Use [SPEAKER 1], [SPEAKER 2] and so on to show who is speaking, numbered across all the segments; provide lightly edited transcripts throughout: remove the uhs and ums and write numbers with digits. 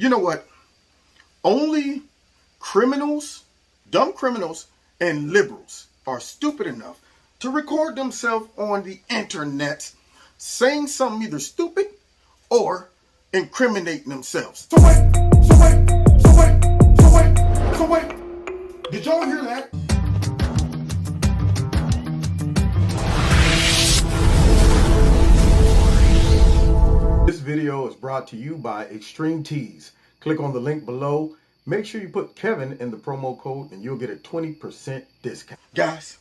[SPEAKER 1] You know what? Only criminals, dumb criminals, and liberals are stupid enough to record themselves on the internet saying something either stupid or incriminating themselves. So wait. Did y'all hear that? This video is brought to you by Extreme Tees. Click on the link below. Make sure you put Kevin in the promo code and you'll get a 20% discount. Guys,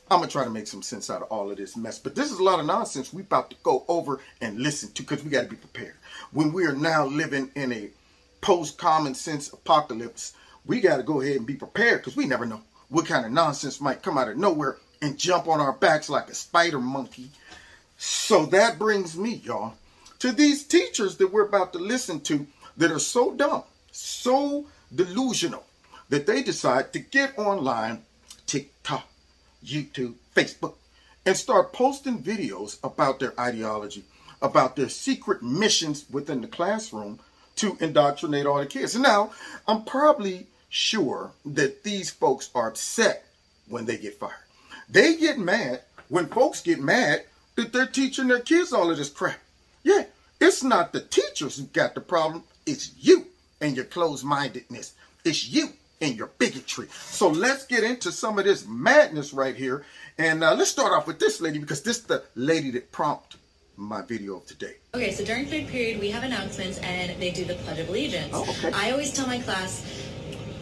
[SPEAKER 1] I'm going to try to make some sense out of all of this mess. But this is a lot of nonsense we about to go over and listen to because we got to be prepared. When we are now living in a post-common sense apocalypse, we got to go ahead and be prepared because we never know what kind of nonsense might come out of nowhere and jump on our backs like a spider monkey. So that brings me, y'all, to these teachers that we're about to listen to that are so dumb, so delusional, that they decide to get online, TikTok, YouTube, Facebook, and start posting videos about their ideology, about their secret missions within the classroom to indoctrinate all the kids. And now, I'm probably sure that these folks are upset when they get fired. They get mad when folks get mad that they're teaching their kids all of this crap. Yeah, it's not the teachers who got the problem. It's you and your closed-mindedness. It's you and your bigotry. So let's get into some of this madness right here. And let's start off with this lady because this is the lady that prompted my video of today.
[SPEAKER 2] Okay, so during third period, we have announcements and they do the Pledge of Allegiance.
[SPEAKER 1] Oh, okay.
[SPEAKER 2] I always tell my class,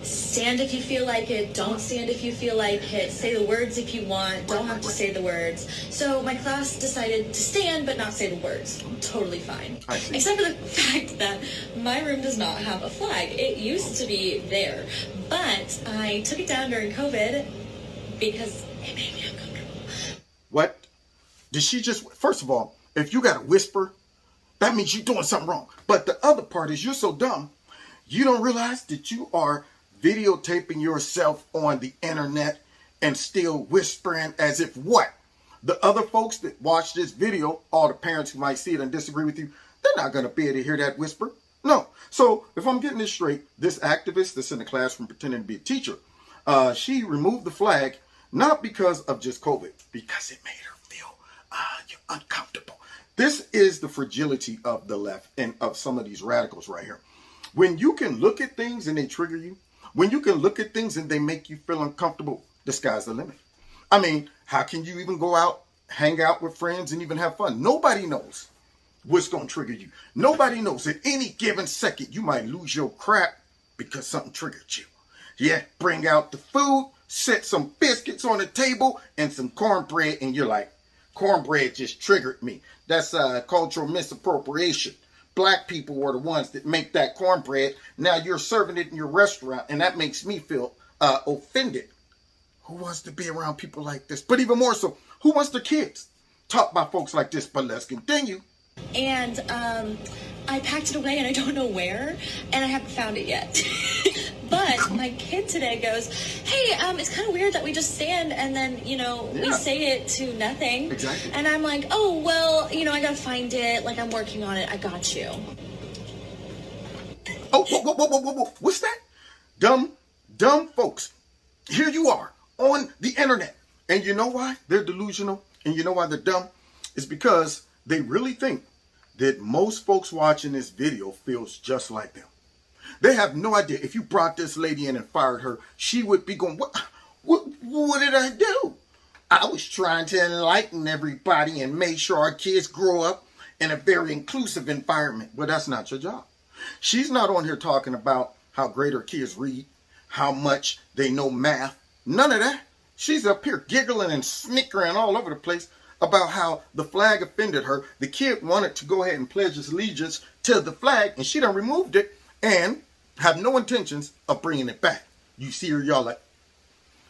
[SPEAKER 2] stand if you feel like it, don't stand if you feel like it, say the words if you want, don't have to say the words. So my class decided to stand but not say the words. Totally fine. Except for the fact that my room does not have a flag. It used to be there, but I took it down during COVID because it made me uncomfortable.
[SPEAKER 1] What? Did she just, first of all, if you got to whisper, that means you're doing something wrong. But the other part is you're so dumb, you don't realize that you are videotaping yourself on the internet and still whispering as if what? The other folks that watch this video, all the parents who might see it and disagree with you, they're not going to be able to hear that whisper. No. So if I'm getting this straight, this activist that's in the classroom pretending to be a teacher, she removed the flag not because of just COVID, because it made her feel uncomfortable. This is the fragility of the left and of some of these radicals right here. When you can look at things and they trigger you, when you can look at things and they make you feel uncomfortable, the sky's the limit. I mean, how can you even go out, hang out with friends and even have fun? Nobody knows what's going to trigger you. Nobody knows at any given second you might lose your crap because something triggered you. Yeah, bring out the food, set some biscuits on the table and some cornbread and you're like, cornbread just triggered me. That's cultural misappropriation. Black people were the ones that make that cornbread. Now you're serving it in your restaurant, and that makes me feel offended. Who wants to be around people like this? But even more so, who wants their kids taught by folks like this? But let's continue.
[SPEAKER 2] And I packed it away, and I don't know where, and I haven't found it yet. But my kid today goes, hey, it's kind of weird that we just stand and then, we say it to nothing.
[SPEAKER 1] Exactly.
[SPEAKER 2] And I'm like, oh, well, I got to find it. Like, I'm working on it. I got you.
[SPEAKER 1] Oh, whoa. What's that? Dumb folks. Here you are on the internet. And you know why they're delusional? And you know why they're dumb? It's because they really think that most folks watching this video feels just like them. They have no idea. If you brought this lady in and fired her, she would be going, what did I do? I was trying to enlighten everybody and make sure our kids grow up in a very inclusive environment. Well, that's not your job. She's not on here talking about how great her kids read, how much they know math. None of that. She's up here giggling and snickering all over the place about how the flag offended her. The kid wanted to go ahead and pledge his allegiance to the flag, and she done removed it and have no intentions of bringing it back. You see her, y'all like,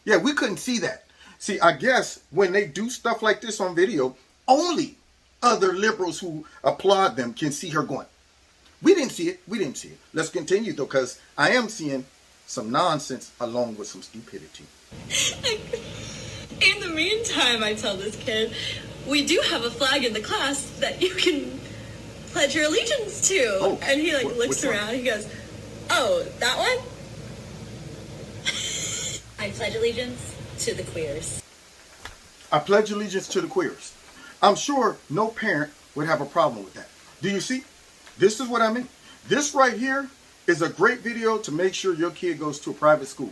[SPEAKER 1] yeah, we couldn't see that. See, I guess when they do stuff like this on video, only other liberals who applaud them can see her going, we didn't see it. Let's continue, though, because I am seeing some nonsense along with some stupidity.
[SPEAKER 2] In the meantime, I tell this kid, we do have a flag in the class that you can pledge your allegiance to?
[SPEAKER 1] Oh,
[SPEAKER 2] and he like looks
[SPEAKER 1] which one?
[SPEAKER 2] around. He goes, oh, that one? I pledge allegiance to the queers.
[SPEAKER 1] I pledge allegiance to the queers. I'm sure no parent would have a problem with that. Do you see? This is what I mean. This right here is a great video to make sure your kid goes to a private school,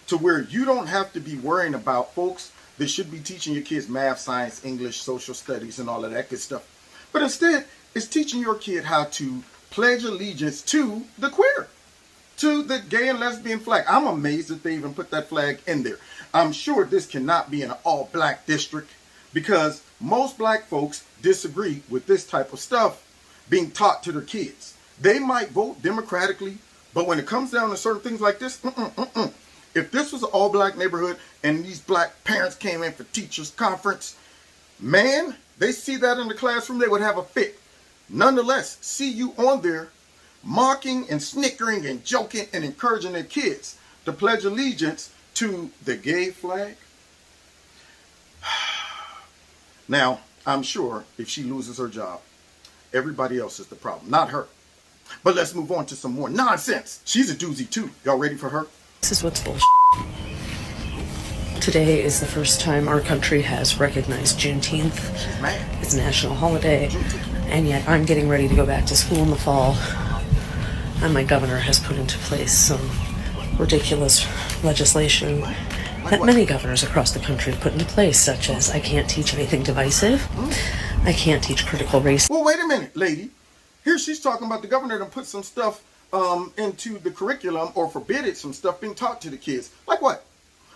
[SPEAKER 1] to where you don't have to be worrying about folks that should be teaching your kids math, science, English, social studies, and all of that good stuff. But instead, it's teaching your kid how to pledge allegiance to the queer, to the gay and lesbian flag. I'm amazed that they even put that flag in there. I'm sure this cannot be in an all-black district, because most black folks disagree with this type of stuff being taught to their kids. They might vote democratically, but when it comes down to certain things like this, if this was an all-black neighborhood and these black parents came in for teachers' conference, man, they see that in the classroom, they would have a fit. Nonetheless, see you on there mocking and snickering and joking and encouraging their kids to pledge allegiance to the gay flag. Now, I'm sure if she loses her job, everybody else is the problem, not her. But let's move on to some more nonsense. She's a doozy too. Y'all ready for her?
[SPEAKER 3] This is what's bullshit. Today is the first time our country has recognized Juneteenth.
[SPEAKER 1] She's mad.
[SPEAKER 3] It's a national holiday, and yet I'm getting ready to go back to school in the fall, and my governor has put into place some ridiculous legislation that many governors across the country have put into place, such as I can't teach anything divisive, I can't teach critical race.
[SPEAKER 1] Well, wait a minute, lady. Here she's talking about the governor to put some stuff into the curriculum, or forbid some stuff being taught to the kids. Like what?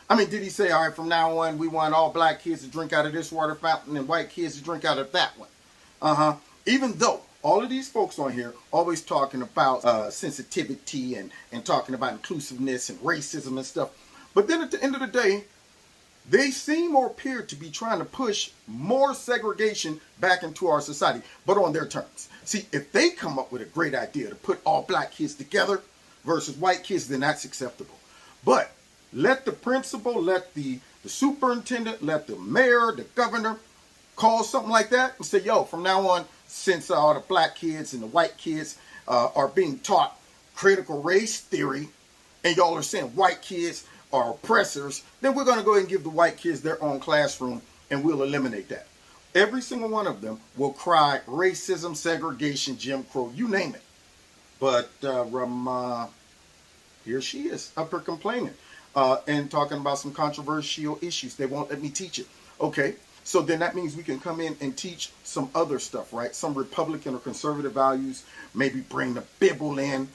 [SPEAKER 1] I mean, did he say, all right, from now on, we want all black kids to drink out of this water fountain and white kids to drink out of that one? Even though all of these folks on here always talking about sensitivity and talking about inclusiveness and racism and stuff. But then at the end of the day, they seem or appear to be trying to push more segregation back into our society, but on their terms. See, if they come up with a great idea to put all black kids together versus white kids, then that's acceptable. But let the principal, let the superintendent, let the mayor, the governor call something like that and say, yo, from now on, since all the black kids and the white kids are being taught critical race theory, and y'all are saying white kids are oppressors, then we're going to go ahead and give the white kids their own classroom, and we'll eliminate that. Every single one of them will cry racism, segregation, Jim Crow, you name it. But here she is, up here complaining and talking about some controversial issues. They won't let me teach it. Okay, so then that means we can come in and teach some other stuff, right? Some Republican or conservative values, maybe bring the Bible in,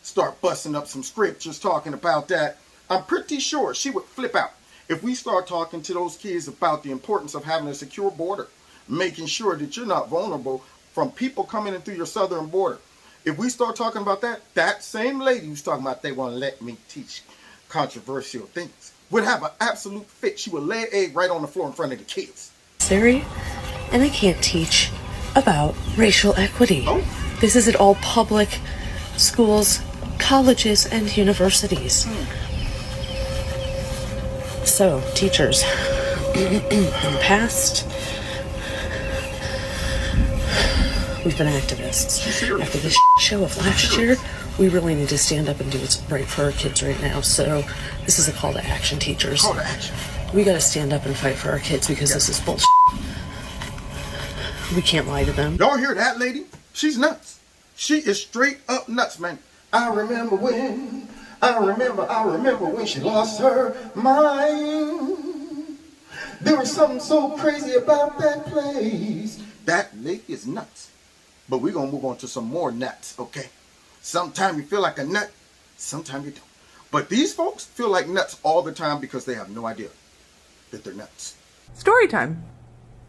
[SPEAKER 1] start busting up some scriptures talking about that. I'm pretty sure she would flip out if we start talking to those kids about the importance of having a secure border, making sure that you're not vulnerable from people coming in through your southern border. If we start talking about that, that same lady who's talking about they want to let me teach controversial things would have an absolute fit. She would lay an egg right on the floor in front of the kids.
[SPEAKER 3] Siri, and I can't teach about racial equity. Oh. This is at all public schools, colleges, and universities. So, teachers, in the past, we've been activists. After this show of last year, we really need to stand up and do what's right for our kids right now. So, this is a call to action, teachers.
[SPEAKER 1] Call to action.
[SPEAKER 3] We gotta stand up and fight for our kids, because this is bullshit. We can't lie to them.
[SPEAKER 1] Y'all hear that, lady? She's nuts. She is straight up nuts, man. I remember when she lost her mind. There was something so crazy about that place. That lady is nuts. But we're going to move on to some more nuts, okay? Sometimes you feel like a nut, sometimes you don't. But these folks feel like nuts all the time because they have no idea that they're nuts.
[SPEAKER 4] Story time.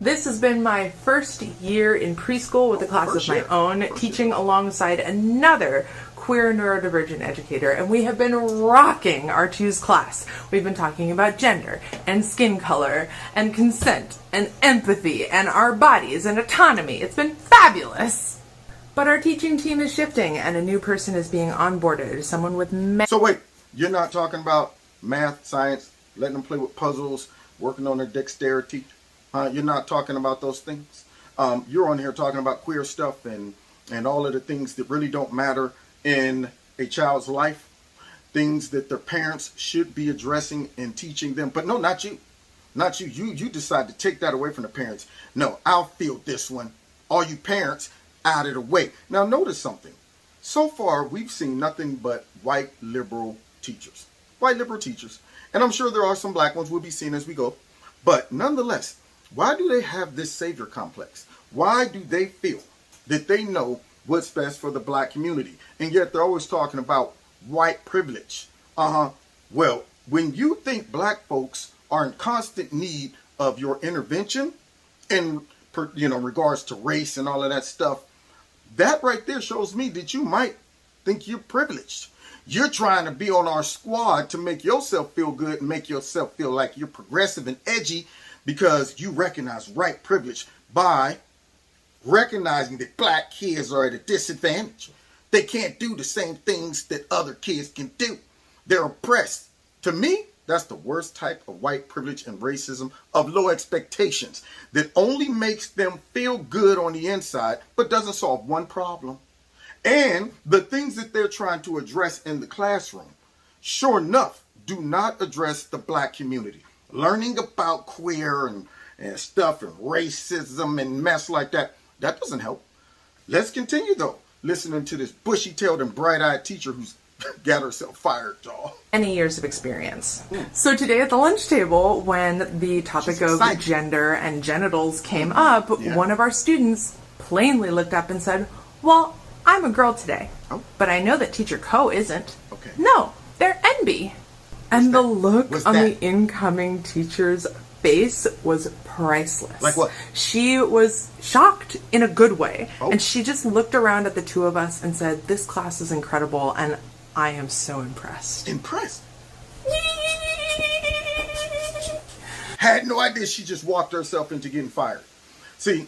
[SPEAKER 4] This has been my first year in preschool with a class of my own, teaching alongside another queer neurodivergent educator, and we have been rocking our twos class. We've been talking about gender and skin color and consent and empathy and our bodies and autonomy. It's been fabulous. But our teaching team is shifting and a new person is being onboarded, someone with
[SPEAKER 1] So wait, you're not talking about math, science, letting them play with puzzles, working on their dexterity? You're not talking about those things? You're on here talking about queer stuff and and all of the things that really don't matter in a child's life, things that their parents should be addressing and teaching them. But no, not you. Not you. You decide to take that away from the parents. No, I'll field this one. All you parents, out of the way. Now notice something. So far, we've seen nothing but white liberal teachers. White liberal teachers. And I'm sure there are some black ones we'll be seeing as we go. But nonetheless, why do they have this savior complex? Why do they feel that they know what's best for the black community? And yet they're always talking about white privilege. Well, when you think black folks are in constant need of your intervention in regards to race and all of that stuff, that right there shows me that you might think you're privileged. You're trying to be on our squad to make yourself feel good and make yourself feel like you're progressive and edgy because you recognize white privilege by recognizing that black kids are at a disadvantage. They can't do the same things that other kids can do. They're oppressed. To me, that's the worst type of white privilege and racism of low expectations that only makes them feel good on the inside, but doesn't solve one problem. And the things that they're trying to address in the classroom, sure enough, do not address the black community. Learning about queer and stuff and racism and mess like that, that doesn't help. Let's continue, though, listening to this bushy-tailed and bright-eyed teacher who's got herself fired, y'all.
[SPEAKER 4] Many years of experience. So today at the lunch table, when the topic of gender and genitals came up, one of our students plainly looked up and said, well, I'm a girl today, but I know that teacher Co isn't.
[SPEAKER 1] Okay.
[SPEAKER 4] No, they're NB. And the look on the incoming teacher's face was priceless.
[SPEAKER 1] Like what?
[SPEAKER 4] She was shocked in a good way. And she just looked around at the two of us and said, this class is incredible and I am so impressed.
[SPEAKER 1] Impressed? Had no idea she just walked herself into getting fired. See,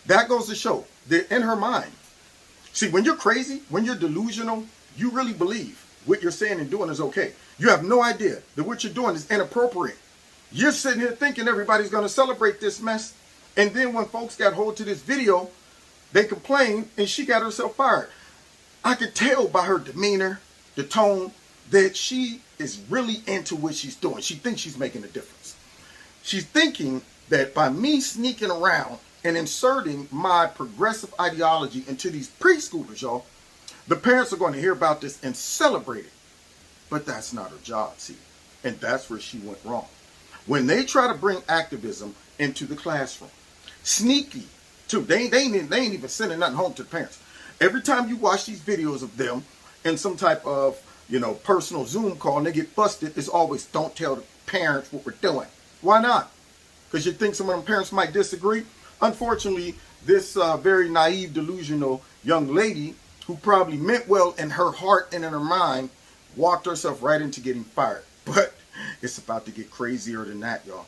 [SPEAKER 1] that goes to show that in her mind, see, when you're crazy, when you're delusional, you really believe what you're saying and doing is okay. You have no idea that what you're doing is inappropriate. You're sitting here thinking everybody's going to celebrate this mess. And then when folks got hold to this video, they complained and she got herself fired. I could tell by her demeanor, the tone, that she is really into what she's doing. She thinks she's making a difference. She's thinking that by me sneaking around and inserting my progressive ideology into these preschoolers, y'all, the parents are going to hear about this and celebrate it. But that's not her job, see. And that's where she went wrong. When they try to bring activism into the classroom, sneaky, too. They ain't even sending nothing home to the parents. Every time you watch these videos of them in some type of, personal Zoom call and they get busted, it's always, don't tell the parents what we're doing. Why not? Because you think some of them parents might disagree? Unfortunately, this very naive, delusional young lady who probably meant well in her heart and in her mind walked herself right into getting fired. But it's about to get crazier than that, y'all.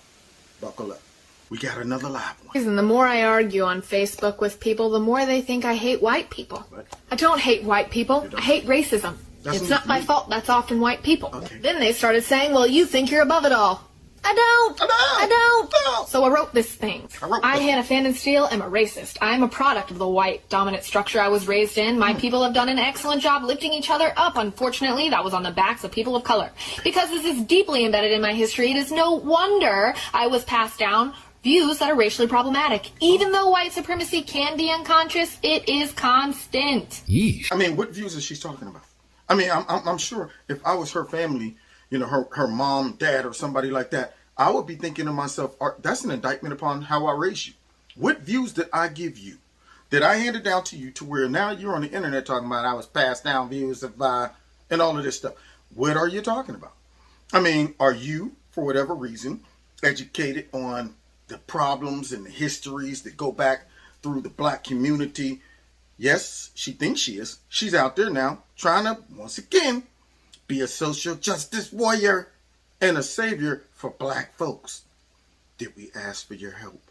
[SPEAKER 1] Buckle up. We got another live one.
[SPEAKER 5] And the more I argue on Facebook with people, the more they think I hate white people.
[SPEAKER 1] What?
[SPEAKER 5] I don't hate white people. I hate racism. It's not my fault. That's often white people.
[SPEAKER 1] Okay.
[SPEAKER 5] Then they started saying, well, you think you're above it all. I don't. So I wrote this thing. I, Hannah Fannin Steele, am a racist. I am a product of the white dominant structure I was raised in. My people have done an excellent job lifting each other up. Unfortunately, that was on the backs of people of color. Because this is deeply embedded in my history, it is no wonder I was passed down views that are racially problematic. Even though white supremacy can be unconscious, it is constant.
[SPEAKER 1] Yeesh. I mean, what views is she talking about? I mean, I'm sure if I was her family, her mom, dad, or somebody like that, I would be thinking to myself, that's an indictment upon how I raised you. What views did I give you? Did I hand it down to you to where now you're on the internet talking about I was passed down views of and all of this stuff? What are you talking about? I mean, are you, for whatever reason, educated on the problems and the histories that go back through the black community? Yes, she thinks she is. She's out there now trying to, once again, be a social justice warrior and a savior for black folks. Did we ask for your help?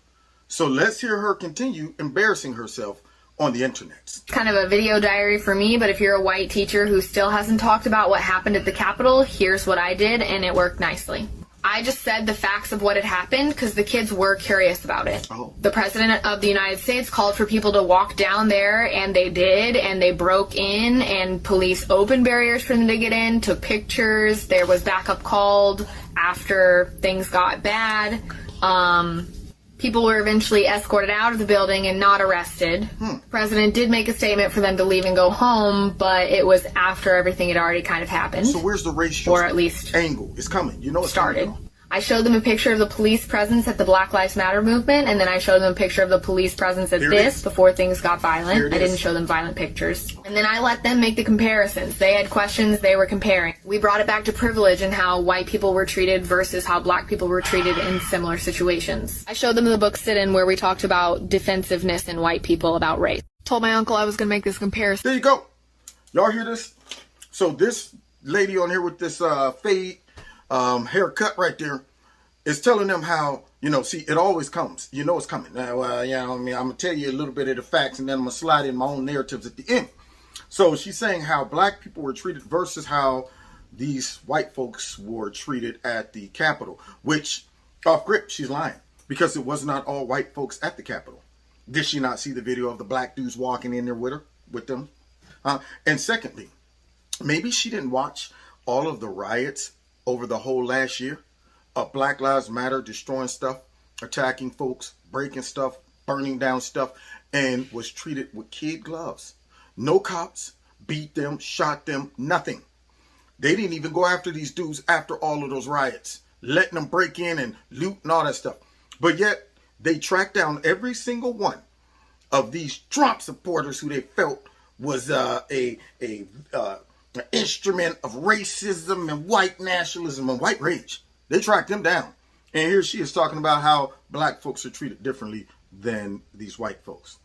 [SPEAKER 1] So let's hear her continue embarrassing herself on the internet.
[SPEAKER 5] It's kind of a video diary for me, but if you're a white teacher who still hasn't talked about what happened at the Capitol, here's what I did, and it worked nicely. I just said the facts of what had happened because the kids were curious about it.
[SPEAKER 1] Oh.
[SPEAKER 5] The President of the United States called for people to walk down there, and they did, and they broke in, and police opened barriers for them to get in, took pictures. There was backup called after things got bad. People were eventually escorted out of the building and not arrested. The president did make a statement for them to leave and go home, but it was after everything had already kind of happened.
[SPEAKER 1] So where's the racial
[SPEAKER 5] Or at least
[SPEAKER 1] angle? It's coming. You know it's
[SPEAKER 5] started.
[SPEAKER 1] coming.
[SPEAKER 5] I showed them a picture of the police presence at the Black Lives Matter movement, and then I showed them a picture of the police presence at
[SPEAKER 1] Here it
[SPEAKER 5] this
[SPEAKER 1] is.
[SPEAKER 5] before things got violent.
[SPEAKER 1] Here it
[SPEAKER 5] I
[SPEAKER 1] is.
[SPEAKER 5] didn't show them violent pictures. And then I let them make the comparisons. They had questions, they were comparing. We brought it back to privilege and how white people were treated versus how black people were treated in similar situations. I showed them the book Sit-In where we talked about defensive-ness in white people about race. Told my uncle I was going to make this comparison.
[SPEAKER 1] There you go. Y'all hear this? So this lady on here with this fade haircut right there is telling them how, you know, see, it always comes. You know it's coming. Yeah, I mean, I'm going to tell you a little bit of the facts, and then I'm going to slide in my own narratives at the end. So she's saying how black people were treated versus how these white folks were treated at the Capitol, which, off grip, she's lying. Because it was not all white folks at the Capitol. Did she not see the video of the black dudes walking in there with them? And secondly, maybe she didn't watch all of the riots over the whole last year of Black Lives Matter, destroying stuff, attacking folks, breaking stuff, burning down stuff, and was treated with kid gloves. No cops beat them, shot them, nothing. They didn't even go after these dudes after all of those riots, letting them break in and loot and all that stuff. But yet, they tracked down every single one of these Trump supporters who they felt was an instrument of racism and white nationalism and white rage. They tracked them down. And here she is talking about how black folks are treated differently than these white folks.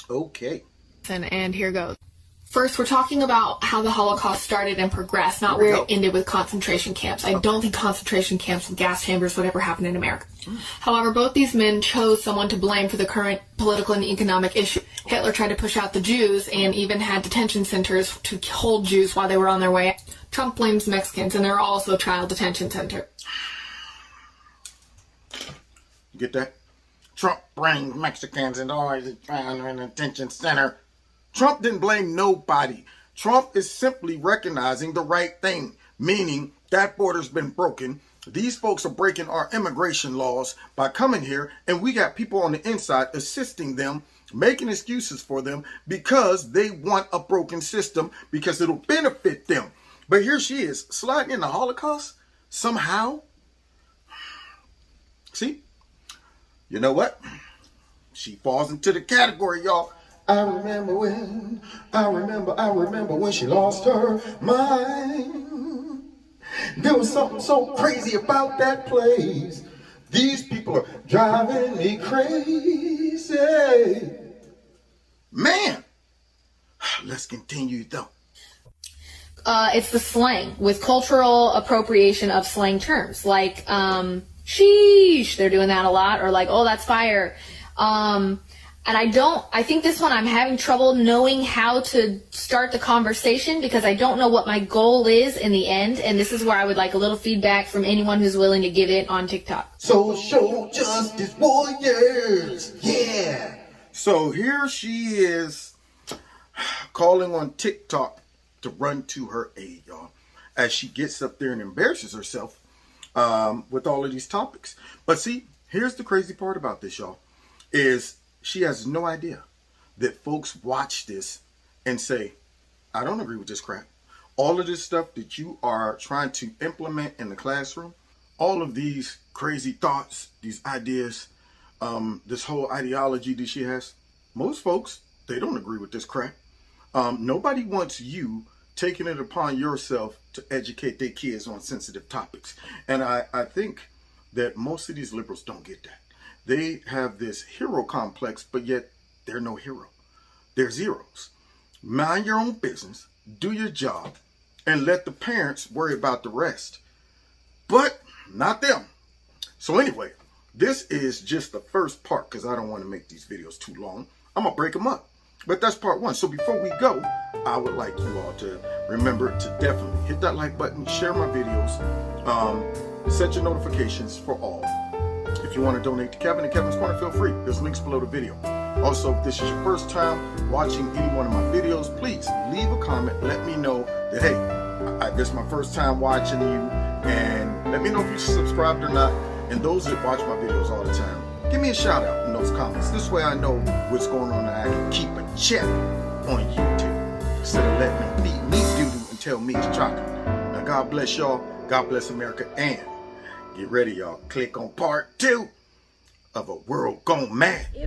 [SPEAKER 1] Okay.
[SPEAKER 5] And here goes. First, we're talking about how the Holocaust started and progressed, not
[SPEAKER 1] Here we
[SPEAKER 5] where
[SPEAKER 1] go.
[SPEAKER 5] it ended with concentration camps. I don't think concentration camps with gas chambers would ever happen in America. However, both these men chose someone to blame for the current political and economic issue. Hitler tried to push out the Jews and even had detention centers to hold Jews while they were on their way. Trump blames Mexicans, and there are also child detention centers.
[SPEAKER 1] You get that? Trump brings Mexicans and always found in a detention center. Trump didn't blame nobody. Trump is simply recognizing the right thing, meaning that border's been broken. These folks are breaking our immigration laws by coming here, and we got people on the inside assisting them, making excuses for them because they want a broken system because it'll benefit them. But here she is, sliding in the Holocaust somehow. See? You know what? She falls into the category, y'all. I remember when she lost her mind. There was something so crazy about that place. These people are driving me crazy. Man, let's continue though.
[SPEAKER 5] It's the slang, with cultural appropriation of slang terms. Like, sheesh, they're doing that a lot. Or like, oh, that's fire. And I think this one I'm having trouble knowing how to start the conversation because I don't know what my goal is in the end. And this is where I would like a little feedback from anyone who's willing to give it on TikTok.
[SPEAKER 1] Social justice warriors. Yeah. So here she is calling on TikTok to run to her aid, y'all, as she gets up there and embarrasses herself with all of these topics. But see, here's the crazy part about this, y'all, is she has no idea that folks watch this and say, I don't agree with this crap. All of this stuff that you are trying to implement in the classroom, all of these crazy thoughts, these ideas, this whole ideology that she has, most folks, they don't agree with this crap. Nobody wants you taking it upon yourself to educate their kids on sensitive topics. And I think that most of these liberals don't get that. They have this hero complex, but yet they're no hero. They're zeros. Mind your own business, do your job, and let the parents worry about the rest. But not them. So anyway, this is just the first part because I don't want to make these videos too long. I'm going to break them up. But that's part one. So before we go, I would like you all to remember to definitely hit that like button, share my videos, set your notifications for all. If you want to donate to Kevin and Kevin's Corner, feel free. There's links below the video. Also, if this is your first time watching any one of my videos, please leave a comment. Let me know that, hey, this is my first time watching you, and let me know if you subscribed or not. And those that watch my videos all the time, give me a shout out in those comments. This way I know what's going on and I can keep a check on YouTube instead of letting them feed me doo-doo and tell me it's chocolate. Now, God bless y'all. God bless America. And get ready, y'all. Click on part 2 of A World Gone Mad.